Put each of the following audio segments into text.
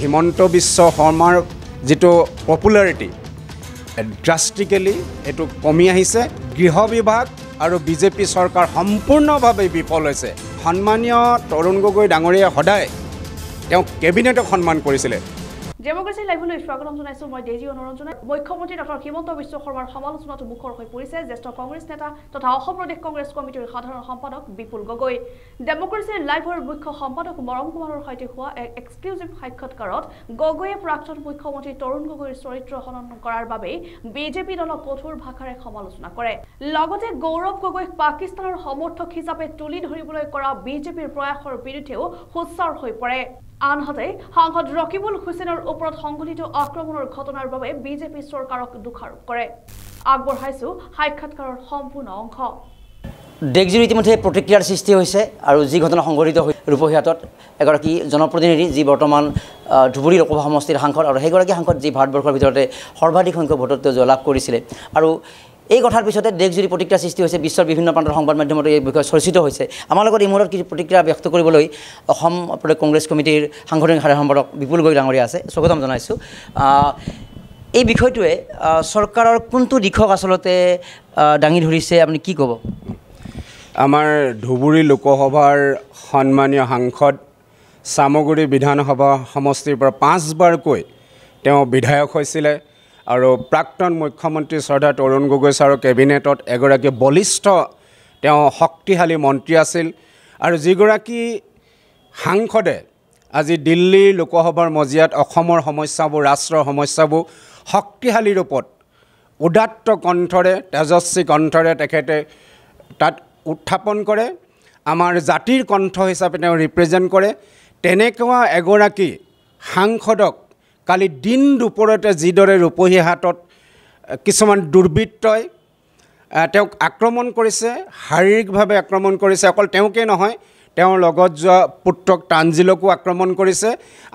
হিমন্ত বিশ্ব শৰ্মাৰ যেটো পপুলাৰিটি ড্ৰাষ্টিকেলি এটো কমি আহিছে গৃহ বিভাগ আৰু বিজেপি চৰকাৰ সম্পূৰ্ণভাৱে বিফল হৈছে সন্মানীয় তৰুণ গগৈ ডাঙৰীয়া সদায় তেওঁ কেবিনেটক সন্মান কৰিছিলে ডেমোক্ৰেসি লাইভলৈ স্বাগতম জনাইছো মই দেজি অনৰঞ্জনা মুখ্যমন্ত্ৰী ডক্টৰ হিমন্ত বিশ্ব শৰ্মাৰ সমালোচনাটো মুখৰ হৈ পৰিছে জ্যেষ্ঠ কংগ্ৰেছ নেতা তথা অসম প্ৰদেশ কংগ্ৰেছ কমিটিৰ সাধাৰণ সম্পাদক বিপুল গগৈ ডেমোক্ৰেসি লাইভৰ মুখ্য সম্পাদক মৰম কুমাৰৰ সৈতে হোৱা এক এক্সক্লুসিভ সাক্ষাৎকাৰত গগৈয়ে প্ৰাক্তন মুখ্যমন্ত্ৰী তৰুণ গগৈৰ চৰিত্ৰ হনন কৰাৰ বাবে বিজেপি দলক কঠোৰ ভাষাৰে সমালোচনা কৰে লগতে গৌৰৱ গগৈক পাকিস্তানৰ সমৰ্থক হিচাপে তুলি ধৰিবলৈ কৰা বিজেপিৰ প্ৰয়াসৰ বিৰুদ্ধেও হুঁচাৰ হৈ পৰে আনহাতে সাংসদ ৰকিবুল হুছেইনৰ ওপৰত সংঘটিত আক্ৰমণৰ ঘটনাৰ বাবে বিজেপি চৰকাৰক দোষাৰোপ কৰে আগবঢ়াইছো সাক্ষাৎকাৰৰ সম্পূৰ্ণ অংশ দেশজুৰি ইতিমধ্যে প্ৰতিক্ৰিয়াৰ সৃষ্টি হৈছে আৰু যি ঘটনা সংঘটিত হৈ ৰূপহীহাটত এগৰাকী জনপ্ৰতিনিধি যি বৰ্তমান ধুবুৰী লোকসভা সমষ্টিৰ সাংসদ আৰু সেইগৰাকী সাংসদ যি ভাৰতবৰ্ষৰ ভিতৰতে সৰ্বাধিক সংখ্যক ভোটত জয়লাভ কৰিছিলে আৰু এই কথাৰ পিছতে দেশজুৰি প্ৰতিক্ৰিয়া সৃষ্টি হৈছে বিশ্বৰ বিভিন্ন প্ৰান্তৰ সংবাদ মাধ্যমত এই বিষয়ে চৰ্চিত হৈছে আমাৰ লগত এই মুহূৰ্তত কিছু প্ৰতিক্ৰিয়া ব্যক্ত কৰিবলৈ অসম প্ৰদেশ কংগ্ৰেছ কমিটিৰ সাংগঠনিক সাধাৰণ সম্পাদক বিপুল গগৈ ডাঙৰীয়া আছে স্বাগতম জনাইছোঁ এই বিষয়টোৱে চৰকাৰৰ কোনটো দিশক আচলতে দাঙি ধৰিছে আপুনি কি ক'ব আমাৰ ধুবুৰী লোকসভাৰ সন্মানীয় সাংসদ চামগুৰি বিধানসভা সমষ্টিৰ পৰা 5 বাৰকৈ তেওঁ বিধায়ক হৈছিলে আৰু প্ৰাক্তন মুখ্যমন্ত্ৰী শ্ৰদ্ধা তৰুণ গগৈ ছাৰৰ কেবিনেটত এগৰাকী বলিষ্ঠ তেওঁ শক্তিশালী মন্ত্ৰী আছিল আৰু যিগৰাকী সাংসদে আজি দিল্লী লোকসভাৰ মজিয়াত অসমৰ সমস্যাবোৰ ৰাষ্ট্ৰৰ সমস্যাবোৰ শক্তিশালী ৰূপত উদাত্ত কণ্ঠৰে তেজস্বী কণ্ঠৰে তেখেতে তাত উত্থাপন কৰে আমাৰ জাতিৰ কণ্ঠ হিচাপে তেওঁ ৰিপ্ৰেজেণ্ট কৰে তেনেকুৱা এগৰাকী সাংসদক কালি দিন দুপৰতে যিদৰে ৰূপহীহাটত কিছুমান দুৰ্বৃত্তই তেওঁক আক্ৰমণ কৰিছে শাৰীৰিকভাৱে আক্ৰমণ কৰিছে অকল তেওঁকে নহয় তেওঁৰ লগত যোৱা পুত্ৰক তানজিলকো আক্ৰমণ কৰিছে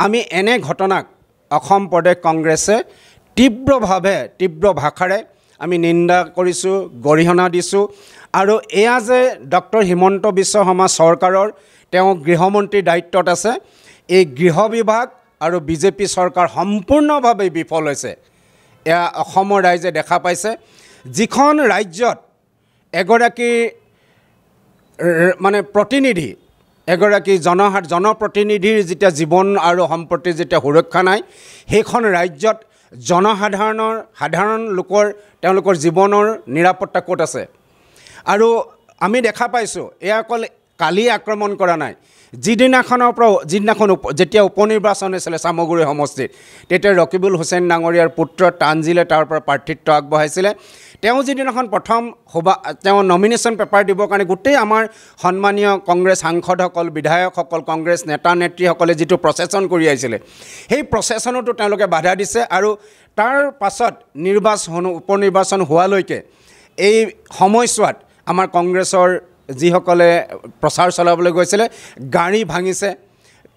আমি এনে ঘটনাক অসম প্ৰদেশ কংগ্ৰেছে তীব্ৰ ভাষাৰে আমি নিন্দা কৰিছোঁ গৰিহণা দিছোঁ আৰু এয়া যে ডক্টৰ হিমন্ত বিশ্ব শৰ্মা চৰকাৰৰ তেওঁ গৃহমন্ত্ৰীৰ দায়িত্বত আছে এই গৃহ বিভাগ আৰু বিজেপি চৰকাৰ সম্পূৰ্ণভাৱে বিফল হৈছে এয়া অসমৰ ৰাইজে দেখা পাইছে যিখন ৰাজ্যত এগৰাকী মানে প্ৰতিনিধি এগৰাকী জনপ্ৰতিনিধিৰ যেতিয়া জীৱন আৰু সম্পত্তি যেতিয়া সুৰক্ষা নাই সেইখন ৰাজ্যত সাধাৰণ লোকৰ তেওঁলোকৰ জীৱনৰ নিৰাপত্তা ক'ত আছে আৰু আমি দেখা পাইছোঁ এয়া অকল কালি আক্ৰমণ কৰা নাই যিদিনাখন যেতিয়া উপনিৰ্বাচন হৈছিলে চামগুৰি সমষ্টিত তেতিয়া ৰকিবুল হুছেইন ডাঙৰীয়াৰ পুত্ৰ তানজিলে তাৰ পৰা প্ৰাৰ্থিত্ব আগবঢ়াইছিলে তেওঁ যিদিনাখন প্ৰথম তেওঁ নমিনেশ্যন পেপাৰ দিবৰ কাৰণে গোটেই আমাৰ সন্মানীয় কংগ্ৰেছ সাংসদসকল বিধায়কসকল কংগ্ৰেছ নেতা নেত্ৰীসকলে যিটো প্ৰচেছন কৰি আহিছিলে সেই প্ৰচেছনতো তেওঁলোকে বাধা দিছে আৰু তাৰ পাছত উপনিৰ্বাচন হোৱালৈকে এই সময়ছোৱাত আমাৰ কংগ্ৰেছৰ যিসকলে প্ৰচাৰ চলাবলৈ গৈছিলে গাড়ী ভাঙিছে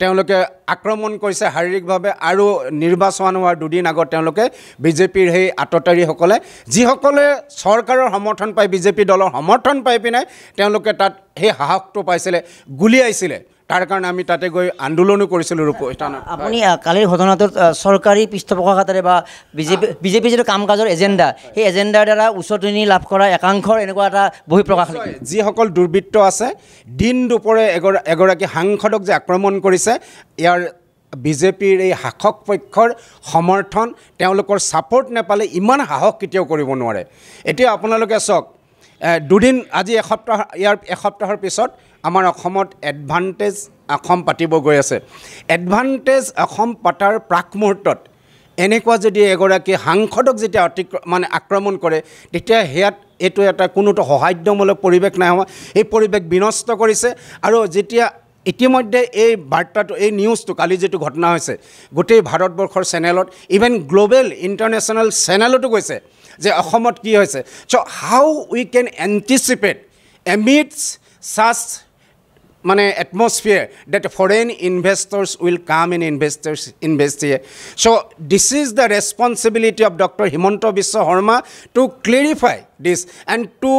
তেওঁলোকে আক্ৰমণ কৰিছে শাৰীৰিকভাৱে আৰু নিৰ্বাচন হোৱাৰ দুদিন আগত তেওঁলোকে বিজেপিৰ সেই আততাৰীসকলে যিসকলে চৰকাৰৰ সমৰ্থন পাই বিজেপি দলৰ সমৰ্থন পাই পিনে তেওঁলোকে তাত সেই সাহসটো পাইছিলে গুলিয়াইছিলে তাৰ কাৰণে আমি তাতে গৈ আন্দোলনো কৰিছিলোঁ ৰূপহীহাটত আপুনি কালিৰ ঘটনাটোত চৰকাৰী পৃষ্ঠপোষকতাৰে বা বিজেপি যিটো কাম কাজৰ এজেণ্ডা সেই এজেণ্ডাৰ দ্বাৰা উচতনি লাভ কৰা একাংশৰ এনেকুৱা এটা বহিঃপ্ৰকাশ যিসকল দুৰ্বৃত্ত আছে দিন দুপৰে এগৰাকী সাংসদক যে আক্ৰমণ কৰিছে ইয়াৰ বিজেপিৰ এই শাসক পক্ষৰ সমৰ্থন তেওঁলোকৰ ছাপৰ্ট নাপালে ইমান সাহস কেতিয়াও কৰিব নোৱাৰে এতিয়া আপোনালোকে চাওক দুদিন আজি এসপ্তাহৰ পিছত আমাৰ অসমত এডভান্টেজ অসম পাতিব গৈ আছে এডভান্টেজ অসম পাতাৰ প্ৰাক মুহূৰ্তত এনেকুৱা যদি এগৰাকী সাংসদক যেতিয়া আক্ৰমণ কৰে তেতিয়া এইটো এটা কোনোটো সহায়মূলক পৰিৱেশ নাই হোৱা এই পৰিৱেশ বিনষ্ট কৰিছে আৰু যেতিয়া ইতিমধ্যে এই বাৰ্তাটো এই নিউজটো কালি যেটো ঘটনা হৈছে গোটেই ভাৰতবৰ্ষৰ চেনেলত ইভেন গ্লোবেল ইণ্টাৰনেশ্যনেল চেনেলতো গৈছে যে অসমত কি হৈছে চ' হাউ we can এণ্টিচিপেট এমিডছ such atmosphere that foreign investors will come and invest here. So this is the responsibility of Dr. Himanta Biswa Sarma to clarify this and to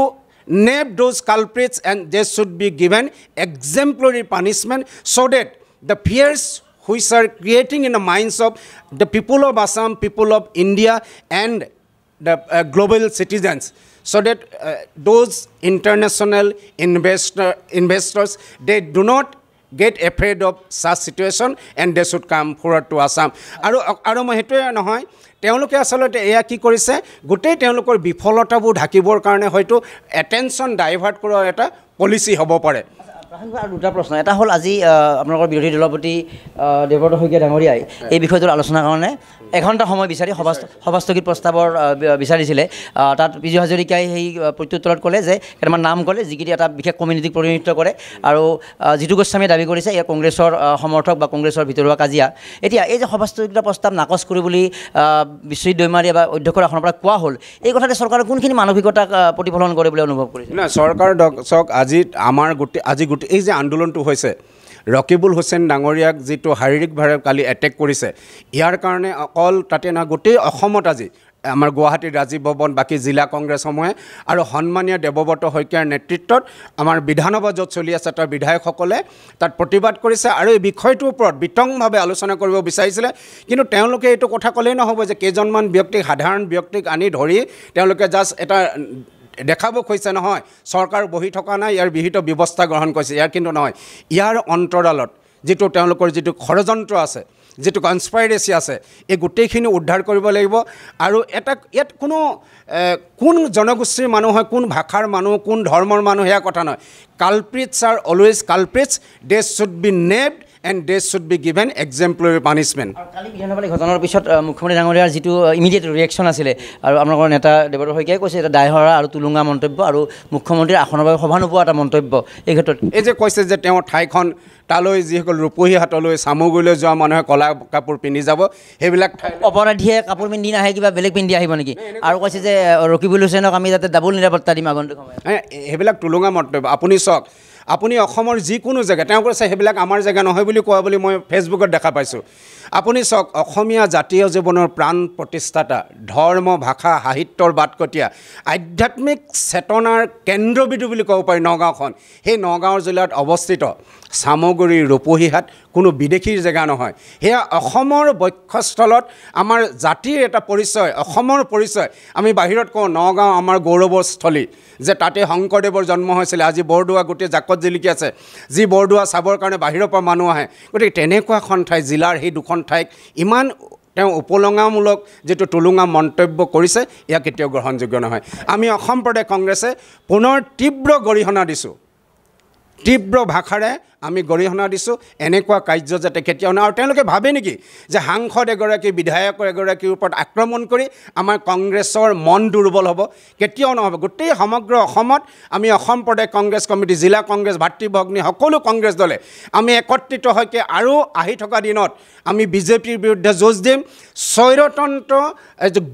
name those culprits, and they should be given exemplary punishment so that the fears which are creating in the minds of the people of Assam, people of India, and the global citizens, so that those international investors, they do not get afraid of such situation and they should come forward to Assam. আৰু মই হেতুৱে নহয় তেওঁলোকে আসলতে এয়া কি কৰিছে গোটেই তেওঁলোকৰ বিফলতাবোৰ ঢাকিবৰ কাৰণে হয়তো এটেনশন ডাইভাৰ্ট কৰাৰ এটা পলিচি হ'ব পাৰে আৰু দুটা প্ৰশ্ন এটা হ'ল আজি আপোনালোকৰ বিৰোধী দলপতি দেৱব্ৰত শইকীয়া ডাঙৰীয়াই এই বিষয়টোৰ আলোচনাৰ কাৰণে এঘণ্টা সময় বিচাৰি সভাস্থগিত প্ৰস্তাৱৰ বিচাৰিছিলে তাত বিজয় হাজৰিকাই সেই প্ৰত্যুত্তৰত ক'লে যে কেইটামান নাম ক'লে যিকেইটা এটা বিশেষ কমিউনিটিক প্ৰতিনিধিত্ব কৰে আৰু জিতু গোস্বামীয়ে দাবী কৰিছে এয়া কংগ্ৰেছৰ সমৰ্থক বা কংগ্ৰেছৰ ভিতৰুৱা কাজিয়া এতিয়া এই যে সভাস্থগিত প্ৰস্তাৱ নাকচ কৰি বুলি বিশ্বজিৎ দৈমাৰী বা অধ্যক্ষৰ আসনৰ পৰা কোৱা হ'ল এই কথাতে চৰকাৰে কোনখিনি মানসিকতাক প্ৰতিফলন কৰে বুলি অনুভৱ কৰিছে না চৰকাৰ চাওক আজি গোটেই এই যে আন্দোলনটো হৈছে ৰকিবুল হুছেইন ডাঙৰীয়াক যিটো শাৰীৰিকভাৱে কালি এটেক কৰিছে ইয়াৰ কাৰণে অকল তাতে না গোটেই অসমত আজি আমাৰ গুৱাহাটীৰ ৰাজীৱ ভৱন বাকী জিলা কংগ্ৰেছসমূহে আৰু সন্মানীয় দেৱব্ৰত শইকীয়াৰ নেতৃত্বত আমাৰ বিধানসভা য'ত চলি আছে তাৰ বিধায়কসকলে তাত প্ৰতিবাদ কৰিছে আৰু এই বিষয়টোৰ ওপৰত বিতংভাৱে আলোচনা কৰিব বিচাৰিছিলে কিন্তু তেওঁলোকে এইটো কথা ক'লেই নহ'ব যে কেইজনমান ব্যক্তিক সাধাৰণ ব্যক্তিক আনি ধৰি তেওঁলোকে জাষ্ট এটা দেখাব খুজিছে নহয় চৰকাৰ বহি থকা নাই ইয়াৰ বিহিত ব্যৱস্থা গ্ৰহণ কৰিছে ইয়াৰ কিন্তু নহয় ইয়াৰ অন্তৰালত যিটো তেওঁলোকৰ যিটো ষড়যন্ত্ৰ আছে যেটো কনস্পাইৰেসি আছে এই গোটেইখিনি উদ্ধাৰ কৰিব লাগিব আৰু এটা ইয়াত কোনো কোন জনগোষ্ঠীৰ মানুহ হয় কোন ভাষাৰ মানুহ কোন ধৰ্মৰ মানুহ হেয়া কথা নহয় culprits are always culprits they should be named and they should be given exemplary punishment. কালি বিধানসভাৰ ঘটনাৰ পিছত মুখ্যমন্ত্ৰী ডাঙৰীয়াৰ যিটো ইমিডিয়েট ৰিয়েকশ্যন আছিলে আৰু আপোনালোকৰ নেতা দেৱব্ৰত শইকীয়াই কৈছে এটা দায়হৰা আৰু তুলুঙা মন্তব্য আৰু মুখ্যমন্ত্ৰীৰ আসনৰ বাবে সভা নোপোৱা এটা মন্তব্য এই ক্ষেত্ৰত এই যে কৈছে যে তেওঁ ঠাইখন তালৈ যিসকল ৰূপহী হাতলৈ চামগুৰিলৈ যোৱা মানুহে কলা কাপোৰ পিন্ধি যাব সেইবিলাক অপৰাধীয়ে কাপোৰ পিন্ধি নাহে কিবা বেলেগ পিন্ধি আহিব নেকি আৰু কৈছে যে ৰকিবুল হুছেইনক আমি যাতে ডাবল নিৰাপত্তা দিম আগন্তুক সময়ত সেইবিলাক তুলুঙা মন্তব্য আপুনি চাওক আপুনি অসমৰ যিকোনো জেগা তেওঁ কৈছে সেইবিলাক আমাৰ জেগা নহয় বুলি কোৱা বুলি মই ফেচবুকত দেখা পাইছোঁ আপুনি চাওক অসমীয়া জাতীয় জীৱনৰ প্ৰাণ প্ৰতিষ্ঠাতা ধৰ্ম ভাষা সাহিত্যৰ বাটকটীয়া আধ্যাত্মিক চেতনাৰ কেন্দ্ৰবিন্দু বুলি ক'ব পাৰি নগাঁওখন সেই নগাঁও জিলাত অৱস্থিত চামগুৰি ৰূপহীহাট কোনো বিদেশীৰ জেগা নহয় সেয়া অসমৰ বক্ষস্থলত আমাৰ জাতিৰ এটা পৰিচয় অসমৰ পৰিচয় আমি বাহিৰত কওঁ নগাঁও আমাৰ গৌৰৱৰ স্থলী যে তাতে শংকৰদেৱৰ জন্ম হৈছিলে আজি বৰদোৱা গোটেই জাকত জিলিকি আছে যি বৰদোৱা চাবৰ কাৰণে বাহিৰৰ পৰা মানুহ আহে গতিকে তেনেকুৱা এখন ঠাই জিলাৰ সেই দুখন ঠাইক ইমান তেওঁ উপলঙামূলক যেটো তুলুঙা মন্তব্য কৰিছে ইয়া কেতিয়াও গ্ৰহণযোগ্য নহয় আমি অসম প্ৰদেশ কংগ্ৰেছে পুনৰ তীব্ৰ গৰিহণা দিছোঁ তীব্ৰ ভাষাৰে আমি গৰিহণা দিছোঁ এনেকুৱা কাৰ্য যাতে কেতিয়াও নহয় আৰু তেওঁলোকে ভাবে নেকি যে সাংসদ এগৰাকী বিধায়ক এগৰাকীৰ ওপৰত আক্ৰমণ কৰি আমাৰ কংগ্ৰেছৰ মন দুৰ্বল হ'ব কেতিয়াও নহ'ব গোটেই সমগ্ৰ অসমত আমি অসম প্ৰদেশ কংগ্ৰেছ কমিটি জিলা কংগ্ৰেছ ভাতৃভগ্নী সকলো কংগ্ৰেছ দলে আমি একত্ৰিত হৈকে আৰু আহি থকা দিনত আমি বিজেপিৰ বিৰুদ্ধে যুঁজ দিম স্বৈৰতন্ত্ৰ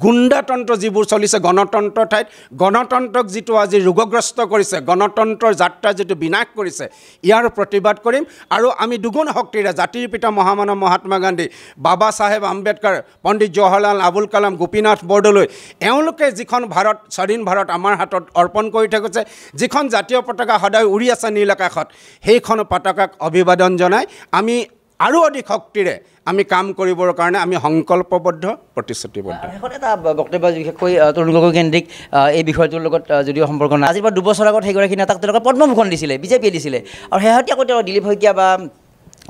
গুণ্ডাতন্ত্ৰ যিবোৰ চলিছে গণতন্ত্ৰৰ ঠাইত গণতন্ত্ৰক যিটো আজি ৰোগগ্ৰস্ত কৰিছে গণতন্ত্ৰৰ যাত্ৰা যিটো বিনাশ কৰিছে ইয়াৰ প্ৰতিবাদ কৰিম আৰু আমি দুগুণ শক্তিৰে জাতিৰ পিতা মহামানৱ মহাত্মা গান্ধী বাবা চাহেব আম্বেদকাৰ পণ্ডিত জৱাহৰলাল আবুল কালাম গোপীনাথ বৰদলৈ এওঁলোকে যিখন ভাৰত স্বাধীন ভাৰত আমাৰ হাতত অৰ্পণ কৰি থৈ গৈছে যিখন জাতীয় পতাকা সদায় উৰি আছে নীল আকাশত সেইখন পতাকাক অভিবাদন জনাই আমি আৰু অধিক শক্তিৰে আমি কাম কৰিবৰ কাৰণে আমি সংকল্পবদ্ধ প্ৰতিশ্ৰুতিবদ্ধ এখন এটা বক্তব্য বিশেষকৈ তৰুণ গগৈ কেন্দ্ৰিক এই বিষয়টোৰ লগত যদিও সম্পৰ্ক নাই আজিৰ পৰা 2 বছৰ আগত সেইগৰাকী নেতাক তেওঁলোকে পদ্মভূষণ দিছিলে বিজেপিয়ে দিছিলে আৰু শেহতীয়াকৈ তেওঁ দিলীপ শইকীয়া বা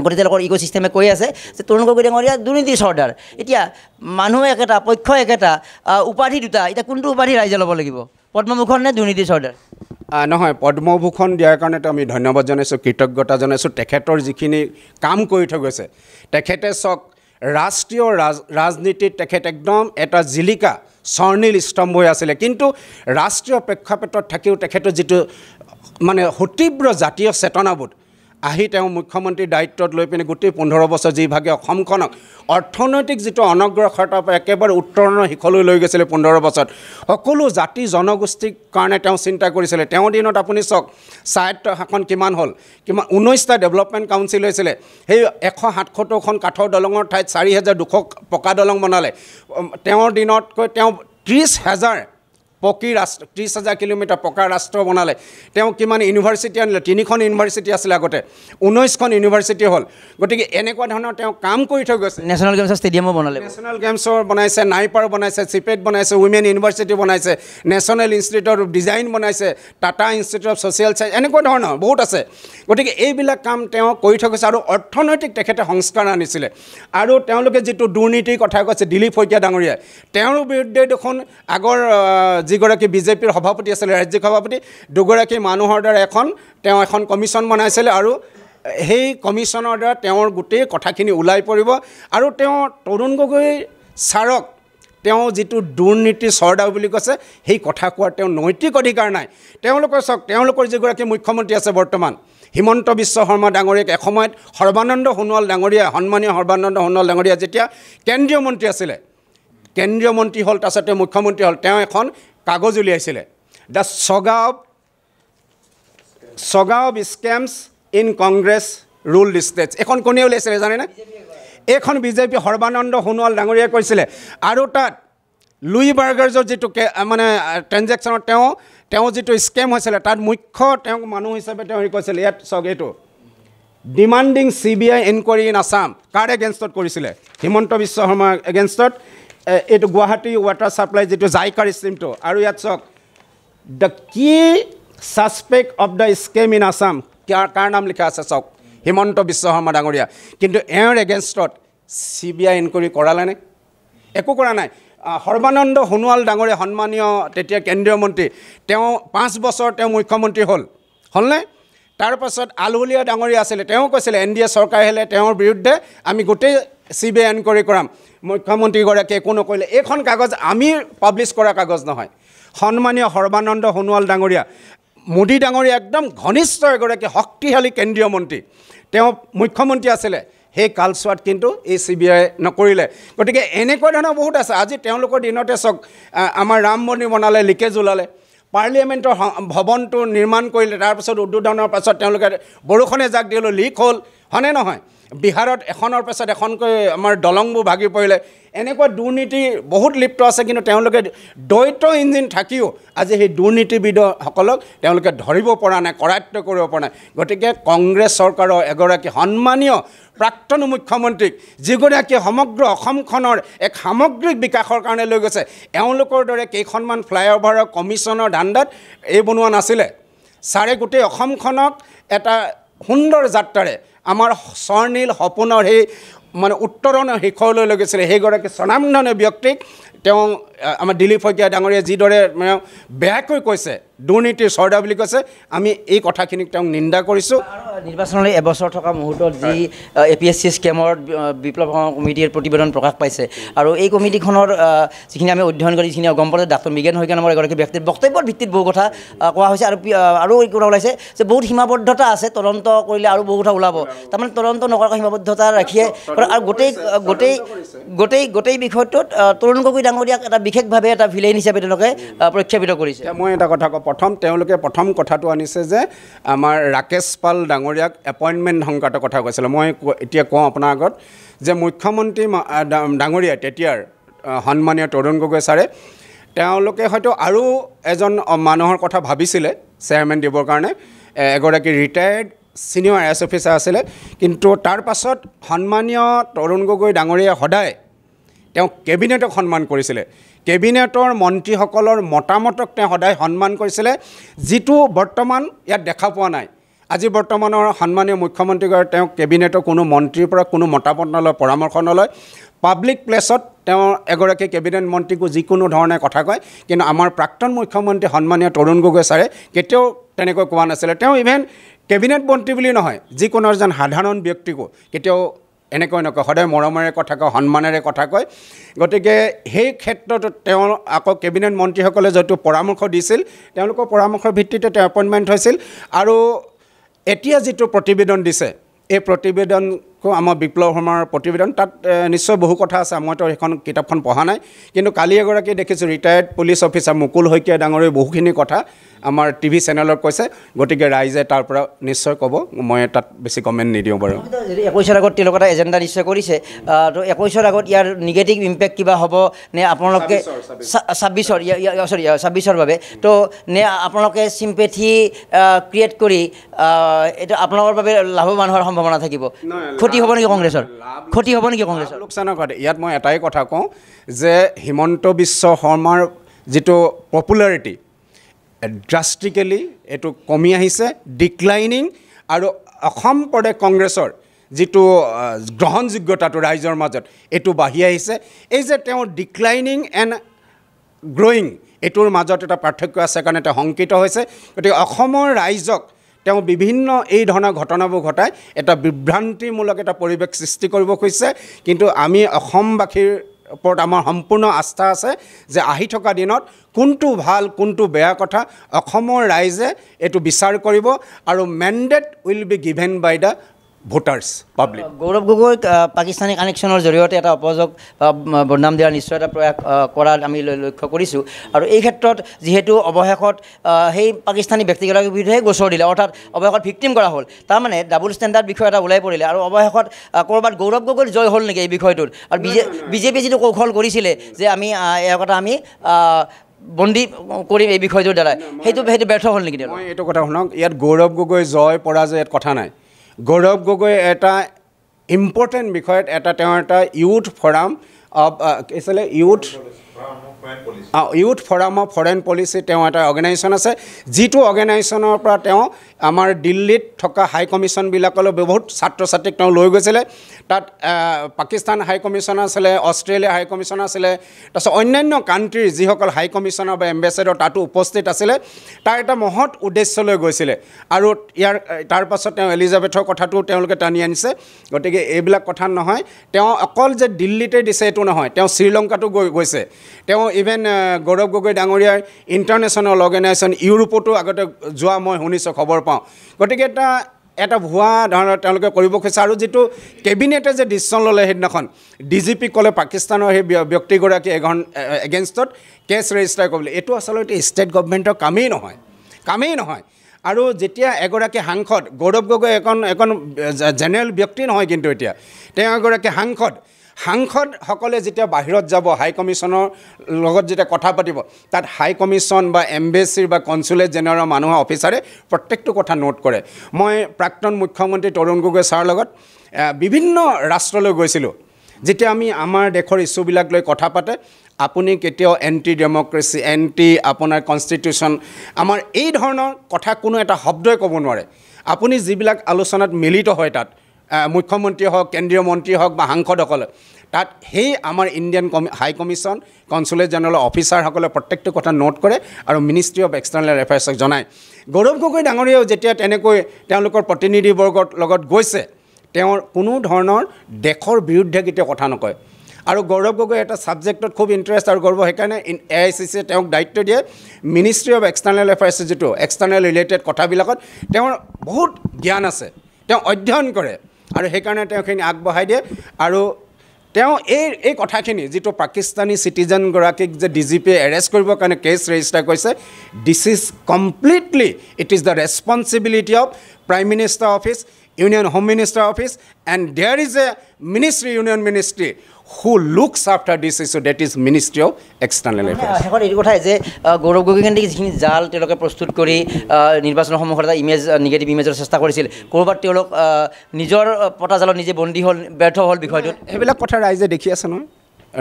গতিকে তেওঁলোকৰ ইক' চিষ্টেমে কৈ আছে যে তৰুণ গগৈ ডাঙৰীয়া দুৰ্নীতিৰ চৰ্দাৰ এতিয়া মানুহ একেটা পক্ষ একেটা উপাধি দুটা এতিয়া কোনটো উপাধি ৰাইজে ল'ব লাগিব পদ্মভূষণ নে দুৰ্নীতিৰ চৰ্দাৰ নহয় পদ্মভূষণ দিয়াৰ কাৰণেতো আমি ধন্যবাদ জনাইছোঁ কৃতজ্ঞতা জনাইছোঁ তেখেতৰ যিখিনি কাম কৰি থৈ গৈছে তেখেতে চাওক ৰাষ্ট্ৰীয় ৰাজনীতিত তেখেত একদম এটা জিলিকা স্বৰ্ণীল স্তম্ভ হৈ আছিলে কিন্তু ৰাষ্ট্ৰীয় প্ৰেক্ষাপটত থাকিও তেখেতৰ যিটো মানে সতীব্ৰ জাতীয় চেতনাবোধ আহি তেওঁ মুখ্যমন্ত্ৰীৰ দায়িত্বত লৈ পিনে গোটেই 15 বছৰ যিভাগে অসমখনক অৰ্থনৈতিক যিটো অনগ্ৰসৰতাৰ পৰা একেবাৰে উত্তৰণৰ শিখৰলৈ লৈ গৈছিলে 15 বছৰত সকলো জাতি জনগোষ্ঠীৰ কাৰণে তেওঁ চিন্তা কৰিছিলে তেওঁৰ দিনত আপুনি চাওক স্বায়ত্ত শাসন কিমান হ'ল কিমান 19টা ডেভেলপমেণ্ট কাউন্সিল হৈছিলে সেই 177খন কাঠৰ দলঙৰ ঠাইত 4200 পকা দলং বনালে তেওঁৰ দিনতকৈ তেওঁ 30,000 পকী ৰাষ্ট্ৰ 30,000 কিলোমিটাৰ পকা ৰাষ্ট্ৰ বনালে তেওঁ কিমান ইউনিভাৰ্চিটি আনিলে 3খন ইউনিভাৰ্চিটি আছিলে আগতে 19খন ইউনিভাৰ্চিটি হ'ল গতিকে এনেকুৱা ধৰণৰ তেওঁ কাম কৰি থৈ গৈছে নেশ্যনেল গেমছৰ ষ্টেডিয়ামো বনালে নেশ্যনেল গেমছৰ বনাইছে নাইপাৰ বনাইছে চিপেট বনাইছে উইমেন ইউনিভাৰ্চিটি বনাইছে নেশ্যনেল ইনষ্টিটিউট অফ ডিজাইন বনাইছে Tata institute of social science এনেকুৱা ধৰণৰ বহুত আছে গতিকে এইবিলাক কাম তেওঁ কৰি থৈ গৈছে আৰু অৰ্থনৈতিক তেখেতে সংস্কাৰ আনিছিলে আৰু তেওঁলোকে যিটো দুৰ্নীতিৰ কথা কৈছে দিলীপ শইকীয়া ডাঙৰীয়াই তেওঁৰ বিৰুদ্ধে দেখোন আগৰ যিগৰাকী বিজেপিৰ সভাপতি আছিলে ৰাজ্যিক সভাপতি দুগৰাকী মানুহৰ দ্বাৰা তেওঁ এখন কমিশ্যন বনাইছিলে আৰু সেই কমিশ্যনৰ দ্বাৰা তেওঁৰ গোটেই কথাখিনি ওলাই পৰিব আৰু তেওঁ তৰুণ গগৈ ছাৰক তেওঁ যিটো দুৰ্নীতি চৰ্দাৰ বুলি কৈছে সেই কথা কোৱাৰ তেওঁ নৈতিক অধিকাৰ নাই তেওঁলোকৰ চাওক তেওঁলোকৰ যিগৰাকী মুখ্যমন্ত্ৰী আছে বৰ্তমান হিমন্ত বিশ্ব শৰ্মা ডাঙৰীয়াক এসময়ত সৰ্বানন্দ সোণোৱাল ডাঙৰীয়া সন্মানীয় সৰ্বানন্দ সোণোৱাল ডাঙৰীয়া যেতিয়া কেন্দ্ৰীয় মন্ত্ৰী আছিলে কেন্দ্ৰীয় মন্ত্ৰী হ'ল তাৰপিছত তেওঁ মুখ্যমন্ত্ৰী হ'ল তেওঁ এখন কাগজ উলিয়াইছিলে the saga of scams in Congress rule states এখন কোনে উলিয়াইছিলে জানেনে এইখন বিজেপি সৰ্বানন্দ সোণোৱাল ডাঙৰীয়াই কৈছিলে আৰু তাত লুই বাৰ্গাৰ্ছৰ যিটো মানে ট্ৰেঞ্জেকশ্যনত তেওঁ যিটো স্কেম হৈছিলে তাত মুখ্য তেওঁ মানুহ হিচাপে তেওঁ কৈছিলে ইয়াত চাওক এইটো demanding CBI inquiry in Assam কাৰ এগেইনষ্টত কৰিছিলে হিমন্ত বিশ্ব শৰ্মাৰ এগেইনষ্টত এইটো গুৱাহাটী ৱাটাৰ ছাপ্লাই যিটো জাইকাৰ স্কিমটো আৰু ইয়াত চাওক the key suspect of the scam in Assam কাৰ নাম লিখা আছে চাওক হিমন্ত বিশ্ব শৰ্মা ডাঙৰীয়া কিন্তু এওঁৰ এগেইনষ্টত CBI ইনকুৱাৰী কৰালেনে একো কৰা নাই সৰ্বানন্দ সোণোৱাল ডাঙৰীয়া সন্মানীয় তেতিয়া কেন্দ্ৰীয় মন্ত্ৰী তেওঁ 5 বছৰ তেওঁ মুখ্যমন্ত্ৰী হ'লনে তাৰপাছত আলহুলীয়া ডাঙৰীয়া আছিলে তেওঁ কৈছিলে NDA চৰকাৰ আহিলে তেওঁৰ বিৰুদ্ধে আমি গোটেই CBI ইনকুৱাৰী কৰাম মুখ্যমন্ত্ৰীগৰাকীয়ে একো নকৰিলে এইখন কাগজ আমি পাব্লিছ কৰা কাগজ নহয় সন্মানীয় সৰ্বানন্দ সোণোৱাল ডাঙৰীয়া মোদী ডাঙৰীয়া একদম ঘনিষ্ঠ এগৰাকী শক্তিশালী কেন্দ্ৰীয় মন্ত্ৰী তেওঁ মুখ্যমন্ত্ৰী আছিলে সেই কালচোৱাত কিন্তু এই CBI নকৰিলে গতিকে এনেকুৱা ধৰণৰ বহুত আছে আজি তেওঁলোকৰ দিনতে চাওক আমাৰ ৰাম মন্দিৰ বনালে লিকেজ ওলালে পাৰ্লিয়ামেণ্টৰ ভৱনটো নিৰ্মাণ কৰিলে তাৰপিছত উদ্বোধনৰ পাছত তেওঁলোকে বৰষুণে জাক দিলে লিক হ'ল হয়নে নহয় বিহাৰত এখনৰ পাছত এখনকৈ আমাৰ দলংবোৰ ভাগি পৰিলে এনেকুৱা দুৰ্নীতি বহুত লিপ্ত আছে কিন্তু তেওঁলোকে দ্বৈত ইঞ্জিন থাকিও আজি সেই দুৰ্নীতিবিদসকলক তেওঁলোকে ধৰিব পৰা নাই কৰায়ত্ব কৰিব পৰা নাই গতিকে কংগ্ৰেছ চৰকাৰৰ এগৰাকী সন্মানীয় প্ৰাক্তন মুখ্যমন্ত্ৰীক যিগৰাকী সমগ্ৰ অসমখনৰ এক সামগ্ৰিক বিকাশৰ কাৰণে লৈ গৈছে এওঁলোকৰ দৰে কেইখনমান ফ্লাইঅভাৰৰ কমিশ্যনৰ ধান্দাত এই বনোৱা নাছিলে ছাৰে গোটেই অসমখনক এটা সুন্দৰ যাত্ৰাৰে আমাৰ স্বৰ্ণীল সপোনৰ সেই মানে উত্তৰণৰ শিখৰলৈ লৈ গৈছিলে সেইগৰাকী স্বনামধন্য ব্যক্তিক তেওঁ আমাৰ দিলীপ শইকীয়া ডাঙৰীয়াই যিদৰে বেয়াকৈ কৈছে দুৰ্নীতিৰ চৰ্দা বুলি কৈছে আমি এই কথাখিনিক তেওঁক নিন্দা কৰিছোঁ নিৰ্বাচনলৈ এবছৰ থকা মুহূৰ্তত যি APSC স্কেমৰ বিপ্লৱ কমিটিৰ প্ৰতিবেদন প্ৰকাশ পাইছে আৰু এই কমিটিখনৰ যিখিনি আমি অধ্যয়ন কৰি যিখিনি গম পালোঁ ডাক্তৰ মৃগেন শইকীয়া নামৰ এগৰাকী ব্যক্তিৰ বক্তব্যৰ ভিত্তিত বহু কথা কোৱা হৈছে আৰু এই কথা ওলাইছে যে বহুত সীমাবদ্ধতা আছে তদন্ত কৰিলে আৰু বহু কথা ওলাব তাৰমানে তদন্ত নকৰাকৈ সীমাবদ্ধতা ৰাখিয়ে আৰু গোটেই বিষয়টোত তৰুণ গগৈ ডাঙৰীয়াক এটা বিশেষভাৱে এটা ভিলেইন হিচাপে তেওঁলোকে প্ৰক্ষেপিত কৰিছে মই এটা কথা কওঁ তেওঁলোকে প্ৰথম কথাটো আনিছে যে আমাৰ ৰাকেশ পাল ডাঙৰীয়াক এপইণ্টমেণ্ট সংক্ৰান্ত কথা কৈছিলে মই এতিয়া কওঁ আপোনাৰ আগত যে মুখ্যমন্ত্ৰী ডাঙৰীয়া তেতিয়াৰ সন্মানীয় তৰুণ গগৈ ছাৰে তেওঁলোকে হয়তো আৰু এজন মানুহৰ কথা ভাবিছিলে চেয়াৰমেন দিবৰ কাৰণে এগৰাকী ৰিটায়াৰ্ড ছিনিয়ৰ IAS অফিচাৰ আছিলে কিন্তু তাৰ পাছত সন্মানীয় তৰুণ গগৈ ডাঙৰীয়াই সদায় তেওঁ কেবিনেটক সন্মান কৰিছিলে কেবিনেটৰ মন্ত্ৰীসকলৰ মতামতক তেওঁ সদায় সন্মান কৰিছিলে যিটো বৰ্তমান ইয়াত দেখা পোৱা নাই আজি বৰ্তমানৰ সন্মানীয় মুখ্যমন্ত্ৰীগৰাকীয়ে তেওঁ কেবিনেটৰ কোনো মন্ত্ৰীৰ পৰা কোনো মতামত নলয় পৰামৰ্শ নলয় পাব্লিক প্লেছত তেওঁ এগৰাকী কেবিনেট মন্ত্ৰীকো যিকোনো ধৰণে কথা কয় কিন্তু আমাৰ প্ৰাক্তন মুখ্যমন্ত্ৰী সন্মানীয় তৰুণ গগৈ ছাৰে কেতিয়াও তেনেকৈ কোৱা নাছিলে তেওঁ ইভেন কেবিনেট মন্ত্ৰী বুলি নহয় যিকোনো এজন সাধাৰণ ব্যক্তিকো কেতিয়াও এনেকৈ নকয় সদায় মৰমেৰে কথা কয় সন্মানেৰে কথা কয় গতিকে সেই ক্ষেত্ৰত তেওঁ আকৌ কেবিনেট মন্ত্ৰীসকলে য'টো পৰামৰ্শ দিছিল তেওঁলোকৰ পৰামৰ্শৰ ভিত্তিতে তেওঁ এপইণ্টমেণ্ট হৈছিল আৰু এতিয়া যিটো প্ৰতিবেদন দিছে এই প্ৰতিবেদন আমাৰ বিপ্লৱ শৰ্মাৰ প্ৰতিবেদন তাত নিশ্চয় বহু কথা আছে মইতো সেইখন কিতাপখন পঢ়া নাই কিন্তু কালি এগৰাকী দেখিছোঁ retired police officer Mukul Saikia ডাঙৰে বহুখিনি কথা আমাৰ টিভি চেনেলত কৈছে গতিকে ৰাইজে তাৰ পৰা নিশ্চয় ক'ব মই তাত বেছি কমেণ্ট নিদিওঁ বাৰু 21ৰ আগত তেওঁলোকে এটা এজেণ্ডা নিশ্চয় কৰিছে তো 21ৰ আগত ইয়াৰ নিগেটিভ ইম্পেক্ট কিবা হ'ব নে আপোনালোকে 26ৰ বাবে তো নে আপোনালোকে চিম্পেথি ক্ৰিয়েট কৰি এইটো আপোনালোকৰ বাবে লাভৱান হোৱাৰ সম্ভাৱনা থাকিব ক্ষতি হ'ব নেকি কংগ্ৰেছৰ ক্ষতি হ'ব নেকি কংগ্ৰেছৰ লোকচানৰ কথা ইয়াত মই এটাই কথা কওঁ যে হিমন্ত বিশ্ব শৰ্মাৰ যিটো পপুলাৰিটি ড্ৰাষ্টিকেলি এইটো কমি আহিছে ডিক্লাইনিং আৰু অসম প্ৰদেশ কংগ্ৰেছৰ যিটো গ্ৰহণযোগ্যতাটো ৰাইজৰ মাজত এইটো বাঢ়ি আহিছে এই যে তেওঁ ডিক্লাইনিং এণ্ড গ্ৰ'য়িং এইটোৰ মাজত এটা পাৰ্থক্য আছে কাৰণে তেওঁ শংকিত হৈছে গতিকে অসমৰ ৰাইজক তেওঁ বিভিন্ন এই ধৰণৰ ঘটনাবোৰ ঘটাই এটা বিভ্ৰান্তিমূলক এটা পৰিৱেশ সৃষ্টি কৰিব খুজিছে কিন্তু আমি অসমবাসীৰ ওপৰত আমাৰ সম্পূৰ্ণ আস্থা আছে যে আহি থকা দিনত কোনটো ভাল কোনটো বেয়া কথা অসমৰ ৰাইজে এইটো বিচাৰ কৰিব আৰু mandate will be given by the voters public Gaurav Gogoi Pakistani কানেকশ্যনৰ জৰিয়তে এটা অপযোগ বদনাম দিয়াৰ নিশ্চয় এটা প্ৰয়াস কৰাৰ আমি লক্ষ্য কৰিছোঁ আৰু এই ক্ষেত্ৰত যিহেতু অৱশেষত সেই পাকিস্তানী ব্যক্তিগৰাকীৰ বিৰুদ্ধে গোচৰ দিলে অৰ্থাৎ অৱশেষত ভিক্টিম কৰা হ'ল তাৰমানে ডাবল ষ্টেণ্ডাৰ্ড বিষয় এটা ওলাই পৰিলে আৰু অৱশেষত ক'ৰবাত গৌৰৱ গগৈৰ জয় হ'ল নেকি এই বিষয়টোত আৰু বিজেপি যিটো কৌশল কৰিছিলে যে আমি এটা আমি বন্দী কৰিম এই বিষয়টোৰ দ্বাৰা সেইটো ব্যৰ্থ হ'ল নেকি মই এইটো কথা শুনক ইয়াত গৌৰৱ গগৈ জয় পৰাজয় ইয়াত কথা নাই গৌৰৱ গগৈ এটা ইম্পৰ্টেণ্ট বিষয়ত তেওঁ এটা ইউথ ফৰাম অফ কি আছিলে youth forum of foreign policy তেওঁ এটা অৰ্গেনাইজেশ্যন আছে যিটো অৰ্গেনাইজেশ্যনৰ পৰা তেওঁ আমাৰ দিল্লীত থকা হাই কমিশ্যনবিলাকলৈ বহুত ছাত্ৰ ছাত্ৰীক তেওঁ লৈ গৈছিলে তাত পাকিস্তান হাই কমিশ্যনাৰ আছিলে অষ্ট্ৰেলিয়া হাই কমিশ্যনাৰ আছিলে তাৰপিছত অন্যান্য কাণ্ট্ৰিৰ যিসকল হাই কমিশ্যনাৰ বা এম্বেচেডৰ তাতো উপস্থিত আছিলে তাৰ এটা মহৎ উদ্দেশ্য লৈ গৈছিলে আৰু তাৰ পাছত তেওঁ এলিজাবেথৰ কথাটো তেওঁলোকে টানি আনিছে গতিকে এইবিলাক কথা নহয় তেওঁ অকল যে দিল্লীতে দিছে এইটো নহয় তেওঁ শ্ৰীলংকাতো গৈছে তেওঁ ইভেন গৌৰৱ গগৈ ডাঙৰীয়াৰ ইণ্টাৰনেশ্যনেল অৰ্গেনাইজেশ্যন ইউৰোপতো আগতে যোৱা মই শুনিছোঁ খবৰ পাওঁ গতিকে এটা ভুৱা ধৰণৰ তেওঁলোকে কৰিব খুজিছে আৰু যিটো কেবিনেটে যে ডিচিশ্যন ল'লে সেইদিনাখন DGP ক'লে পাকিস্তানৰ সেই ব্যক্তিগৰাকী এগেইনষ্টত কেছ ৰেজিষ্টাৰ কৰিবলৈ এইটো আচলতে ষ্টেট গভৰ্ণমেণ্টৰ কামেই নহয় আৰু যেতিয়া এগৰাকী সাংসদ গৌৰৱ গগৈ এখন জেনেৰেল ব্যক্তি নহয় কিন্তু এতিয়া তেওঁ এগৰাকী সাংসদসকলে যেতিয়া বাহিৰত যাব হাই কমিশ্যনৰ লগত যেতিয়া কথা পাতিব তাত হাই কমিশ্যন বা এম্বেচিৰ বা কনচুলেট জেনেৰেলৰ মানুহৰ অফিচাৰে প্ৰত্যেকটো কথা নোট কৰে মই প্ৰাক্তন মুখ্যমন্ত্ৰী তৰুণ গগৈ ছাৰৰ লগত বিভিন্ন ৰাষ্ট্ৰলৈ গৈছিলোঁ যেতিয়া আমি আমাৰ দেশৰ ইছ্যুবিলাক লৈ কথা পাতে আপুনি কেতিয়াও এণ্টি ডেমক্ৰেচি এণ্টি আপোনাৰ কনষ্টিটিউশ্যন আমাৰ এই ধৰণৰ কথা কোনো এটা শব্দই ক'ব নোৱাৰে আপুনি যিবিলাক আলোচনাত মিলিত হয় তাত মুখ্যমন্ত্ৰী হওক কেন্দ্ৰীয় মন্ত্ৰী হওক বা সাংসদসকলে তাত সেই আমাৰ ইণ্ডিয়ান হাই কমিশ্যন কনচুলেট জেনেৰেলৰ অফিচাৰসকলে প্ৰত্যেকটো কথা নোট কৰে আৰু মিনিষ্ট্ৰী অফ এক্সটাৰ্নেল এফেয়াৰ্ছক জনায় গৌৰৱ গগৈ ডাঙৰীয়াও যেতিয়া তেনেকৈ তেওঁলোকৰ প্ৰতিনিধিবৰ্গৰ লগত গৈছে তেওঁৰ কোনো ধৰণৰ দেশৰ বিৰুদ্ধে কেতিয়াও কথা নকয় আৰু গৌৰৱ গগৈ এটা ছাবজেক্টত খুব ইণ্টাৰেষ্ট আৰু গৌৰৱ সেইকাৰণে AICCয়ে তেওঁক দায়িত্ব দিয়ে মিনিষ্ট্ৰী অফ এক্সটাৰ্নেল এফেয়াৰ্ছ যিটো এক্সটাৰ্নেল ৰিলেটেড কথাবিলাকত তেওঁৰ বহুত জ্ঞান আছে তেওঁ অধ্যয়ন কৰে আৰু সেইকাৰণে তেওঁখিনি আগবঢ়াই দিয়ে আৰু তেওঁ এই কথাখিনি যিটো পাকিস্তানী চিটিজেনগৰাকীক যে DGPয়ে এৰেষ্ট কৰিবৰ কাৰণে কেছ ৰেজিষ্টাৰ কৰিছে this is completely it is the responsibility of prime minister office union home minister office and there is a ministry union ministry who looks after this issue that is Ministry of External Affairs এখন এই কথাই যে গৌৰৱ গগৈকেন্দ্ৰিক যিখিনি জাল তেওঁলোকে প্ৰস্তুত কৰি নিৰ্বাচনৰ সন্মুখত এটা নিগেটিভ ইমেজৰ চেষ্টা কৰিছিল ক'ৰবাত তেওঁলোক নিজৰ পতাজালত নিজে বন্দী হ'ল ব্যৰ্থ হ'ল বিষয়টোত সেইবিলাক কথা ৰাইজে দেখি আছে নহয়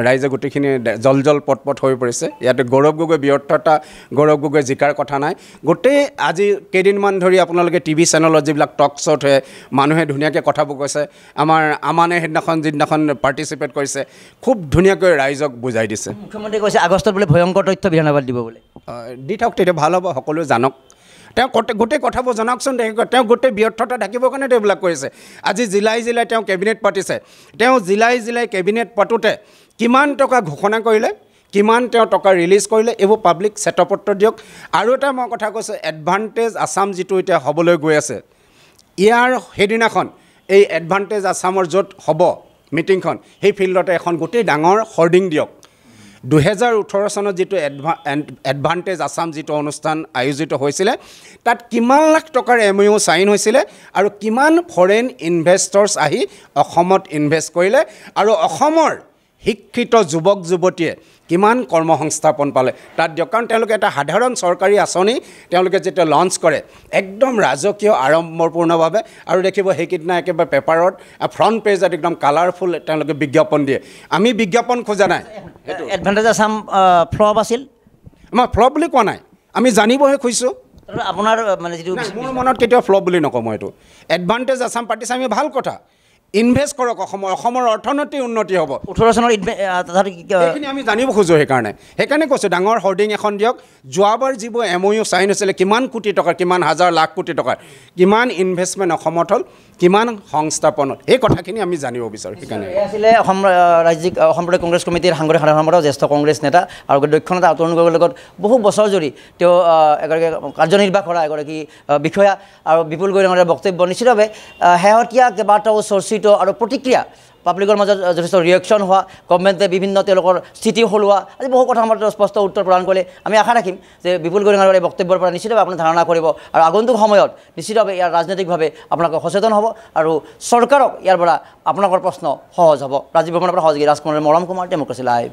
ৰাইজে গোটেইখিনি জল পটপট হৈ পৰিছে ইয়াতে গৌৰৱ গগৈ ব্যৰ্থতা গৌৰৱ গগৈ জিকাৰ কথা নাই গোটেই আজি কেইদিনমান ধৰি আপোনালোকে টিভি চেনেলত যিবিলাক টক শ্ব'ত হয় মানুহে ধুনীয়াকৈ কথাবোৰ কৈছে আমাৰ আমানে যিদিনাখন পাৰ্টিচিপেট কৰিছে খুব ধুনীয়াকৈ ৰাইজক বুজাই দিছে মুখ্যমন্ত্ৰীয়ে কৈছে আগষ্টত বোলে ভয়ংকৰ তথ্য বিধানসভাত দিব বোলে দি থাকক তেতিয়া ভাল হ'ব সকলোৱে জানক তেওঁ গোটেই কথাবোৰ জনাওকচোন তেওঁ গোটেই ব্যৰ্থতা ঢাকিবৰ কাৰণে এইবিলাক কৰিছে আজি জিলাই তেওঁ কেবিনেট পাতিছে তেওঁ জিলাই কেবিনেট পাতোঁতে কিমান টকা ঘোষণা কৰিলে কিমান তেওঁ টকা ৰিলিজ কৰিলে এইবোৰ পাব্লিক শ্বেতপত্ৰ দিয়ক আৰু এটা মই কথা কৈছোঁ এডভান্টেজ আছাম যিটো এতিয়া হ'বলৈ গৈ আছে ইয়াৰ সেইদিনাখন এই এডভান্টেজ আছামৰ য'ত হ'ব মিটিংখন সেই ফিল্ডতে এখন গোটেই ডাঙৰ হৰ্ডিং দিয়ক 2018 চনত যিটো এডভান্টেজ আছাম যিটো অনুষ্ঠান আয়োজিত হৈছিলে তাত কিমান লাখ টকাৰ MOU চাইন হৈছিলে আৰু কিমান ফৰেইন ইনভেষ্টৰ্ছ আহি অসমত ইনভেষ্ট কৰিলে আৰু অসমৰ শিক্ষিত যুৱক যুৱতীয়ে কিমান কৰ্মসংস্থাপন পালে তাত দিয়ক কাৰণ তেওঁলোকে এটা সাধাৰণ চৰকাৰী আঁচনি তেওঁলোকে যেতিয়া লঞ্চ কৰে একদম ৰাজকীয় আড়ম্বৰপূৰ্ণভাৱে আৰু দেখিব সেইকেইদিনা একেবাৰে পেপাৰত ফ্ৰণ্ট পেজত একদম কালাৰফুল তেওঁলোকে বিজ্ঞাপন দিয়ে আমি বিজ্ঞাপন খোজা নাই এডভান্টেজ আছাম ফ্লপ আছিল মই ফ্লপ বুলি কোৱা নাই আমি জানিবহে খুজিছোঁ আপোনাৰ মানে যিটো মোৰ মনত কেতিয়াও ফ্লপ বুলি নকওঁ মই এইটো এডভান্টেজ আছাম পাতিছে আমি ভাল কথা ইনভেষ্ট কৰক অসমৰ অৰ্থনৈতিক উন্নতি হ'ব 18 চনৰ এইখিনি আমি জানিব খোজোঁ সেইকাৰণে কৈছোঁ ডাঙৰ হৰ্ডিং এখন দিয়ক যোৱাবাৰ যিবোৰ MOU চাইন হৈছিলে কিমান কোটি টকাৰ কিমান হাজাৰ লাখ কোটি টকাৰ কিমান ইনভেষ্টমেণ্ট অসমত হ'ল কিমান সংস্থাপন হ'ল সেই কথাখিনি আমি জানিব বিচাৰোঁ সেইকাৰণে আছিলে অসম ৰাজ্যিক অসম প্ৰদেশ কংগ্ৰেছ কমিটিৰ সাংগঠনিক সাধাৰণ সম্পাদক জ্যেষ্ঠ কংগ্ৰেছ নেতা আৰু দক্ষ নেতা অতুল গগৈৰ লগত বহু বছৰ জুৰি তেওঁ এগৰাকী কাৰ্যনিৰ্বাহ কৰা এগৰাকী বিষয়া আৰু বিপুল গগৈৰ বক্তব্য নিশ্চিতভাৱে শেহতীয়া কেইবাটাও চৰ্চিত আৰু প্ৰতিক্ৰিয়া পাব্লিকৰ মাজত যথেষ্ট ৰিয়েকশ্যন হোৱা গভৰ্ণমেণ্টে বিভিন্ন তেওঁলোকৰ স্থিতি সলোৱা আজি বহু কথা আমাৰ স্পষ্ট উত্তৰ প্ৰদান কৰিলে আমি আশা ৰাখিম যে বিপুল গগৈৰ এই বক্তব্যৰ পৰা নিশ্চিতভাৱে আপুনি ধাৰণা কৰিব আৰু আগন্তুক সময়ত নিশ্চিতভাৱে ইয়াৰ ৰাজনৈতিকভাৱে আপোনালোকে সচেতন হ'ব আৰু চৰকাৰক ইয়াৰ পৰা আপোনালোকৰ প্ৰশ্ন সহজ হ'ব ৰাজীৱ বৰ্মনৰ পৰা সহযোগী ৰাজকুমাৰ মৰম কুমাৰ ডেমক্ৰেচি লাইভ